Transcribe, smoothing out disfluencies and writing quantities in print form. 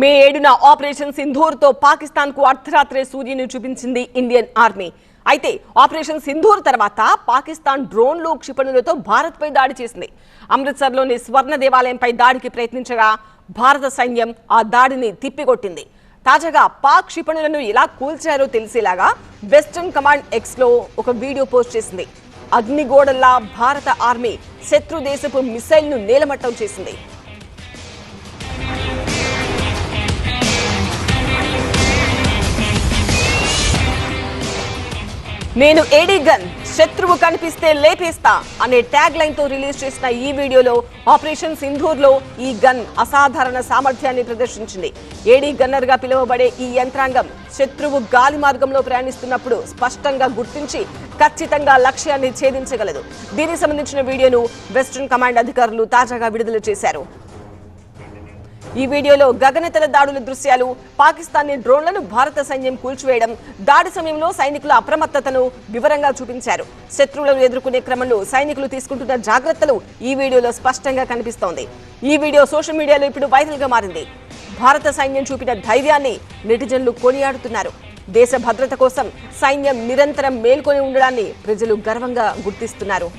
మే 7న operation Sindoor తో పాకిస్తాన్ కు అర్ధరాత్రి సూర్యుని చూపించింది ఇండియన్ ఆర్మీ. అయితే ఆపరేషన్ సింధూర్ తర్వాత పాకిస్తాన్ డ్రోన్లు క్షిపణులతో భారత్ పై దాడి చేసింది. అమృత్సర్లోని స్వర్ణ దేవాలయంపై దాడికి ప్రయత్నించగా భారత సైన్యం ఆ దాడిని తిప్పికొట్టింది. తాజాగా పాక్ క్షిపణులను ఎలా కూల్చారో తెలిసేలాగా వెస్టర్న్ కమాండ్ ఎక్స్ లో ఒక వీడియో పోస్ట్ చేసింది. అగ్నిగోడల్లా భారత ఆర్మీ శత్రు దేశపు మిసైల్ ను నేలమట్టం చేసింది. నేను ఏడీ గన్, శత్రువు కనిపిస్తే లేపేస్తా అనే ట్యాగ్ లైన్ తో రిలీజ్ చేసిన ఈ వీడియోలో ఆపరేషన్ సింధూర్ లో ఈ గన్ అసాధారణ సామర్థ్యాన్ని ప్రదర్శించింది. ఏడీ గన్నర్ గా పిలువబడే ఈ యంత్రాంగం శత్రువు గాలి మార్గంలో ప్రయాణిస్తున్నప్పుడు స్పష్టంగా గుర్తించి ఖచ్చితంగా లక్ష్యాన్ని ఛేదించగలదు. దీనికి సంబంధించిన వీడియోను వెస్టర్న్ కమాండ్ అధికారులు తాజాగా విడుదల చేశారు. ఈ వీడియోలో గగనతల దాడుల దృశ్యాలు, పాకిస్తానీ డ్రోన్లను భారత సైన్యం కూల్చివేయడం, దాడి సమయంలో సైనికుల అప్రమత్తతను వివరంగా చూపించారు. శత్రువులను ఎదుర్కొనే క్రమంలో సైనికులు తీసుకుంటున్న జాగ్రత్తలు ఈ వీడియోలో స్పష్టంగా కనిపిస్తోంది. ఈ వీడియో సోషల్ మీడియాలో ఇప్పుడు వైరల్ గా మారింది. భారత సైన్యం చూపిన ధైర్యాన్ని నెటిజన్లు కొనియాడుతున్నారు. దేశ భద్రత కోసం సైన్యం నిరంతరం మేల్కొని ఉండడాన్ని ప్రజలు గర్వంగా గుర్తిస్తున్నారు.